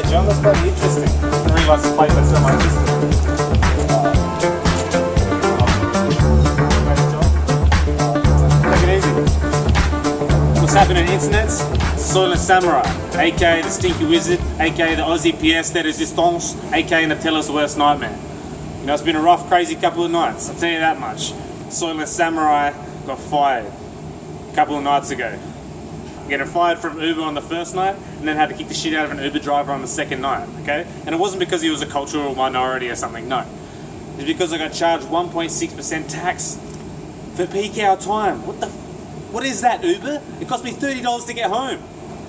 John, that's bloody interesting. I didn't realise this place was so much interesting. Take it easy. What's happening on the internet? Soylent Samurai, aka the Stinky Wizard, aka the Aussie pièce de résistance, aka Nutella's worst nightmare. You know, it's been a rough, crazy couple of nights, I'll tell you that much. Soylent Samurai got fired a couple of nights ago. Getting fired from Uber on the first night, and then had to kick the shit out of an Uber driver on the second night, okay? And it wasn't because he was a cultural minority or something, no. It's because I got charged 1.6% tax for peak hour time. What is that, Uber? It cost me $30 to get home,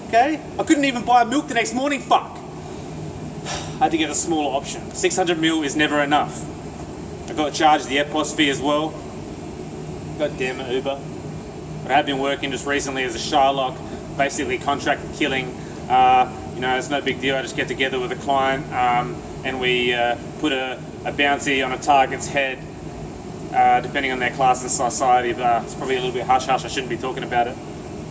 okay? I couldn't even buy milk the next morning, fuck. I had to get a smaller option. 600ml is never enough. I got charged the EPOS fee as well. God damn it, Uber. But I have been working just recently as a Shylock, basically contract killing. You know, it's no big deal. I just get together with a client and we put a bounty on a target's head, depending on their class in society. But it's probably a little bit hush-hush. I shouldn't be talking about it.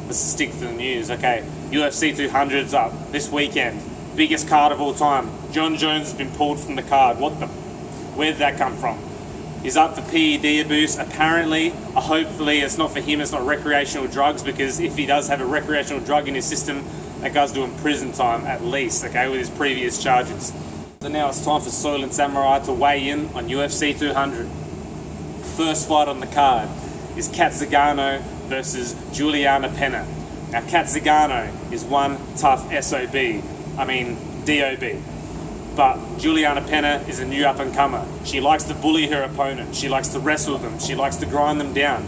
Let's stick to the news. Okay, UFC 200's up this weekend. Biggest card of all time. John Jones has been pulled from the card. What the? Where did that come from? He's up for PED abuse, apparently. Hopefully it's not for him, it's not recreational drugs, because if he does have a recreational drug in his system, that guy's doing prison time at least, okay, with his previous charges. So now it's time for Soylent Samurai to weigh in on UFC 200. First fight on the card is Cat Zingano versus Juliana Pena. Now Cat Zingano is one tough SOB, I mean DOB. But Juliana Pena is a new up-and-comer. She likes to bully her opponent. She likes to wrestle them. She likes to grind them down.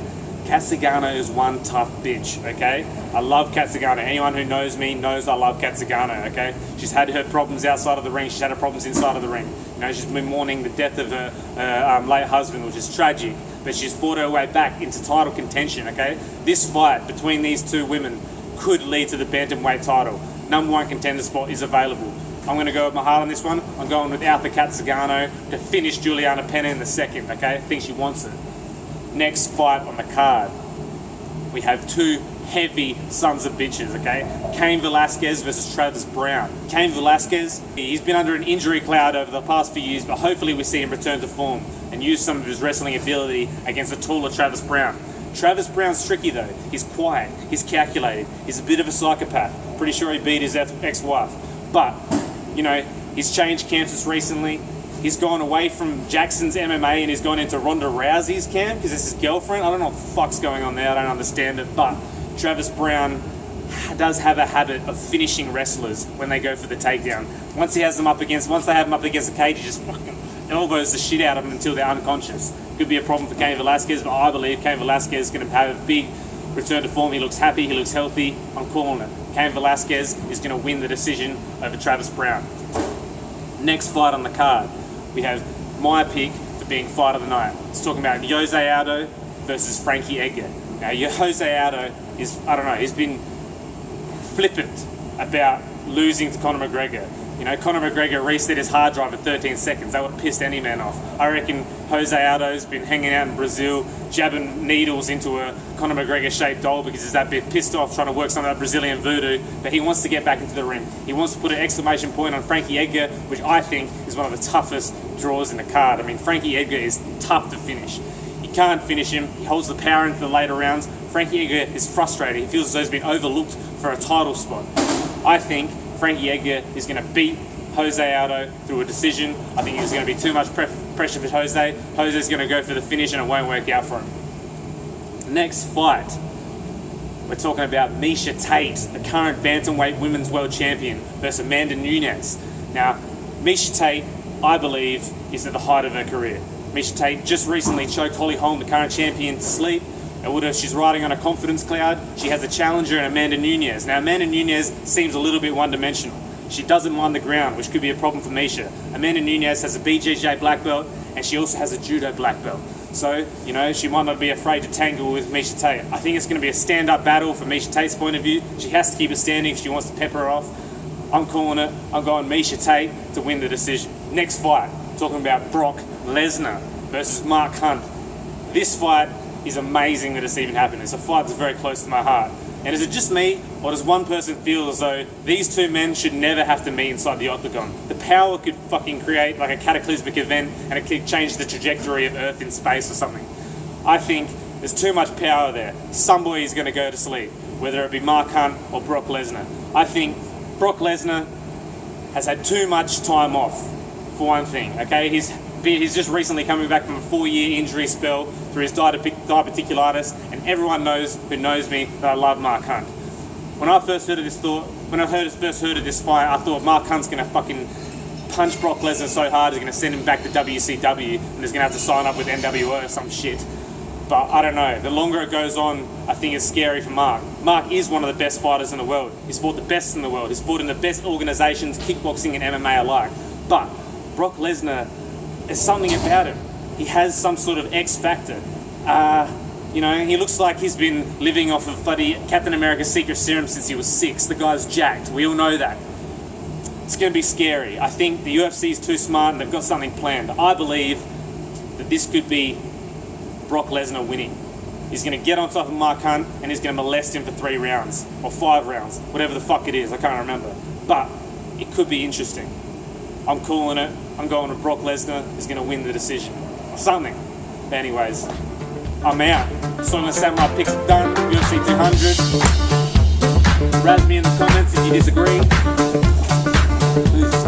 Cat Zingano is one tough bitch, okay? I love Cat Zingano. Anyone who knows me knows I love Cat Zingano, okay? She's had her problems outside of the ring. She's had her problems inside of the ring. You know, she's been mourning the death of her late husband, which is tragic. But she's fought her way back into title contention, okay? This fight between these two women could lead to the bantamweight title. Number one contender spot is available. I'm going to go with my heart on this one. I'm going without the Cat Zingano to finish Juliana Pena in the second, okay? I think she wants it. Next fight on the card, we have two heavy sons of bitches, okay? Cain Velasquez versus Travis Browne. Cain Velasquez, he's been under an injury cloud over the past few years, but hopefully we see him return to form and use some of his wrestling ability against the taller Travis Browne. Travis Browne's tricky though. He's quiet, he's calculated, he's a bit of a psychopath. Pretty sure he beat his ex-wife. But you know, he's changed camps just recently. He's gone away from Jackson's MMA and he's gone into Ronda Rousey's camp because it's his girlfriend. I don't know what the fuck's going on there. I don't understand it. But Travis Browne does have a habit of finishing wrestlers when they go for the takedown. Once they have them up against the cage, he just fucking elbows the shit out of them until they're unconscious. Could be a problem for Cain Velasquez, but I believe Cain Velasquez is going to have a big return to form. He looks happy, he looks healthy. I'm calling it. Cain Velasquez is going to win the decision over Travis Browne. Next fight on the card, we have my pick for being fight of the night. It's talking about Jose Aldo versus Frankie Edgar. Now, Jose Aldo is, I don't know, he's been flippant about losing to Conor McGregor. You know, Conor McGregor reset his hard drive at 13 seconds. That would have pissed any man off. I reckon Jose Aldo's been hanging out in Brazil, jabbing needles into a Conor McGregor-shaped doll because he's that bit pissed off trying to work some of that Brazilian voodoo, but he wants to get back into the ring. He wants to put an exclamation point on Frankie Edgar, which I think is one of the toughest draws in the card. I mean, Frankie Edgar is tough to finish. You can't finish him. He holds the power into the later rounds. Frankie Edgar is frustrated. He feels as though he's been overlooked for a title spot. I think Frankie Edgar is going to beat Jose Aldo through a decision. I think there's going to be too much pressure for Jose. Jose's going to go for the finish and it won't work out for him. Next fight, we're talking about MIESHA Tate, the current bantamweight women's world champion, versus Amanda Nunes. Now, MIESHA Tate, I believe, is at the height of her career. MIESHA Tate just recently choked Holly Holm, the current champion, to sleep. She's riding on a confidence cloud. She has a challenger in Amanda Nunes. Now, Amanda Nunes seems a little bit one-dimensional. She doesn't mind the ground, which could be a problem for MIESHA. Amanda Nunes has a BJJ black belt, and she also has a judo black belt. So, you know, she might not be afraid to tangle with MIESHA Tate. I think it's going to be a stand-up battle from MIESHA Tate's point of view. She has to keep it standing if she wants to pepper her off. I'm calling it. I'm going MIESHA Tate to win the decision. Next fight, talking about Brock Lesnar versus Mark Hunt. This fight is amazing that it's even happened. It's a fight that's very close to my heart. And is it just me, or does one person feel as though these two men should never have to meet inside the octagon? The power could fucking create like a cataclysmic event and it could change the trajectory of Earth in space or something. I think there's too much power there. Somebody's going to go to sleep, whether it be Mark Hunt or Brock Lesnar. I think Brock Lesnar has had too much time off, for one thing, okay? He's just recently coming back from a 4-year injury spell through his diverticulitis, and everyone who knows me that I love Mark Hunt. When I first heard of this fight, I thought Mark Hunt's gonna fucking punch Brock Lesnar so hard he's gonna send him back to WCW and he's gonna have to sign up with NWO or some shit. But I don't know. The longer it goes on, I think it's scary for Mark. Mark is one of the best fighters in the world. He's fought the best in the world. He's fought in the best organizations, kickboxing and MMA alike. But Brock Lesnar, there's something about him. He has some sort of X factor. You know, he looks like he's been living off of bloody Captain America's secret serum since he was 6. The guy's jacked. We all know that. It's going to be scary. I think the UFC is too smart and they've got something planned. I believe that this could be Brock Lesnar winning. He's going to get on top of Mark Hunt and he's going to molest him for 3 rounds or 5 rounds, whatever the fuck it is. I can't remember. But it could be interesting. I'm calling it. I'm going with Brock Lesnar is going to win the decision or something. But anyways, I'm out. Soylent Samurai picks it done. UFC 200. Razz me in the comments if you disagree. Peace.